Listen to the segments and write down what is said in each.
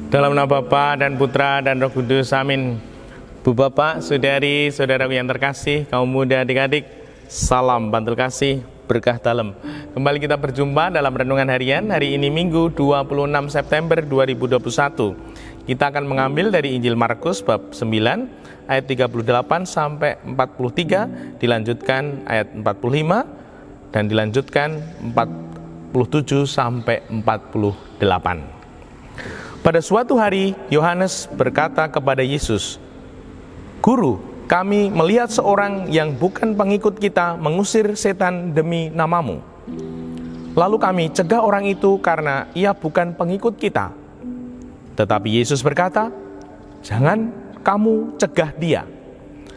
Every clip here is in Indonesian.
Dalam nama Bapa dan Putra dan Roh Kudus, amin. Bu Bapak, Saudari, Saudaraku yang terkasih, kaum muda, adik-adik, salam bantul kasih, berkah dalam. Kembali kita berjumpa dalam renungan harian hari ini Minggu 26 September 2021. Kita akan mengambil dari Injil Markus bab 9 ayat 38 sampai 43, dilanjutkan ayat 45 dan dilanjutkan 47 sampai 48. Pada suatu hari Yohanes berkata kepada Yesus, "Guru, kami melihat seorang yang bukan pengikut kita mengusir setan demi namamu. Lalu kami cegah orang itu karena ia bukan pengikut kita." Tetapi Yesus berkata, "Jangan kamu cegah dia,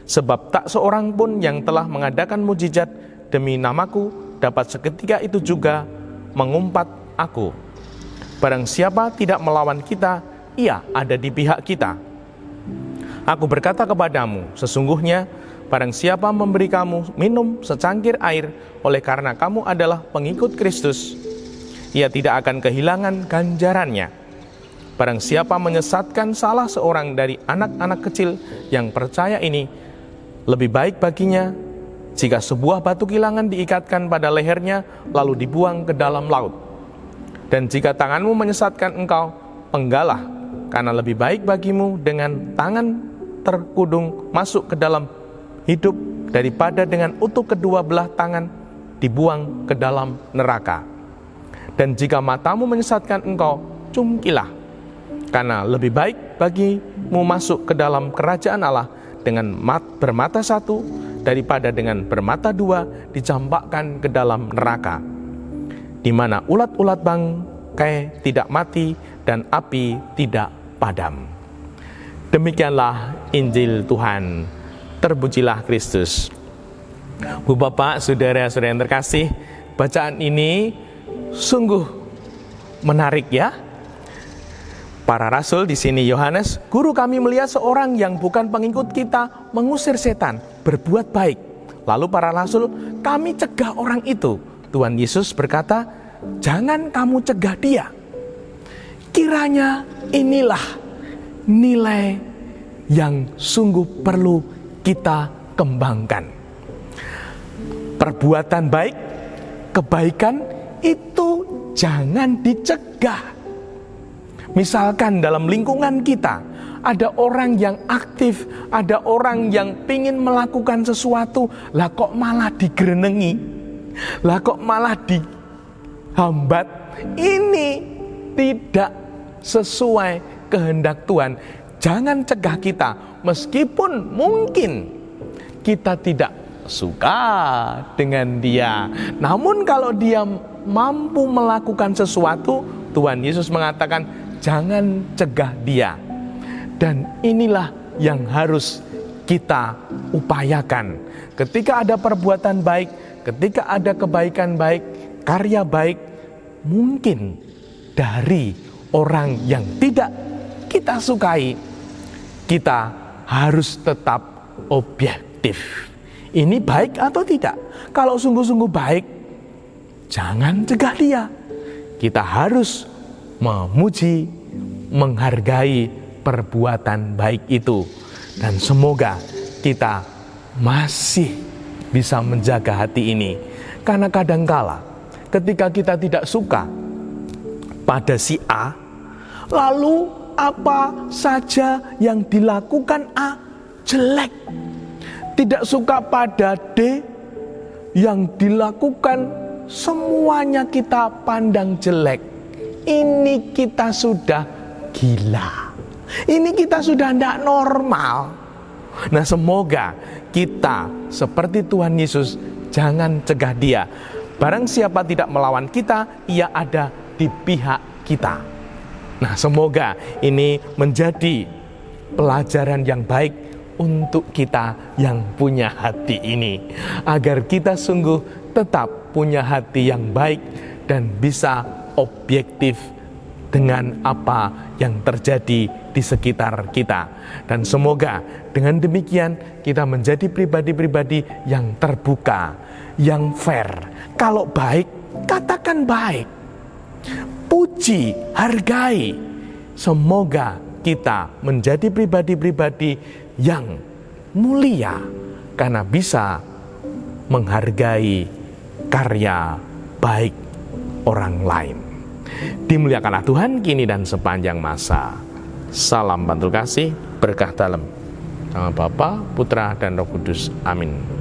sebab tak seorang pun yang telah mengadakan mujizat demi namaku dapat seketika itu juga mengumpat aku. Barang siapa tidak melawan kita, ia ada di pihak kita. Aku berkata kepadamu, sesungguhnya barang siapa memberi kamu minum secangkir air oleh karena kamu adalah pengikut Kristus, ia tidak akan kehilangan ganjarannya. Barang siapa menyesatkan salah seorang dari anak-anak kecil yang percaya ini, lebih baik baginya jika sebuah batu kilangan diikatkan pada lehernya lalu dibuang ke dalam laut. Dan jika tanganmu menyesatkan engkau, penggalah, karena lebih baik bagimu dengan tangan terkudung masuk ke dalam hidup daripada dengan utuh kedua belah tangan dibuang ke dalam neraka. Dan jika matamu menyesatkan engkau, cungkilah, karena lebih baik bagimu masuk ke dalam kerajaan Allah dengan bermata satu daripada dengan bermata dua dicampakkan ke dalam neraka, di mana ulat-ulat bangkai tidak mati dan api tidak padam." Demikianlah Injil Tuhan. Terpujilah Kristus. Bu Bapak, saudara-saudara yang terkasih, bacaan ini sungguh menarik ya. Para rasul di sini Yohanes, "Guru, kami melihat seorang yang bukan pengikut kita mengusir setan, berbuat baik." Lalu para rasul, "Kami cegah orang itu." Tuhan Yesus berkata, "Jangan kamu cegah dia." Kiranya inilah nilai yang sungguh perlu kita kembangkan. Perbuatan baik, kebaikan itu jangan dicegah. Misalkan dalam lingkungan kita ada orang yang aktif, ada orang yang ingin melakukan sesuatu, lah kok malah digerenengi, lah kok malah dihambat. Ini tidak sesuai kehendak Tuhan. Jangan cegah kita, meskipun mungkin kita tidak suka dengan dia. Namun kalau dia mampu melakukan sesuatu, Tuhan Yesus mengatakan, jangan cegah dia. Dan inilah yang harus kita upayakan. Ketika ada perbuatan baik, ketika ada kebaikan baik, karya baik, mungkin dari orang yang tidak kita sukai, kita harus tetap objektif. Ini baik atau tidak? Kalau sungguh-sungguh baik, jangan cegah dia. Kita harus memuji, menghargai perbuatan baik itu. Dan semoga kita masih bisa menjaga hati ini. Karena kadangkala ketika kita tidak suka pada si A, lalu apa saja yang dilakukan A jelek. Tidak suka pada D, yang dilakukan semuanya kita pandang jelek. Ini kita sudah gila. Ini kita sudah tidak normal. Nah, semoga kita seperti Tuhan Yesus, jangan cegah dia. Barang siapa tidak melawan kita, ia ada di pihak kita. Nah, semoga ini menjadi pelajaran yang baik untuk kita yang punya hati ini, agar kita sungguh tetap punya hati yang baik dan bisa objektif dengan apa yang terjadi di sekitar kita. Dan semoga dengan demikian kita menjadi pribadi-pribadi yang terbuka, yang fair. Kalau baik, katakan baik. Puji, hargai. semoga kita menjadi pribadi-pribadi yang mulia karena bisa menghargai karya baik orang lain. Dimuliakanlah Tuhan kini dan sepanjang masa. Salam bantul kasih, berkah dalam. Nama Bapa, Putra, dan Roh Kudus. Amin.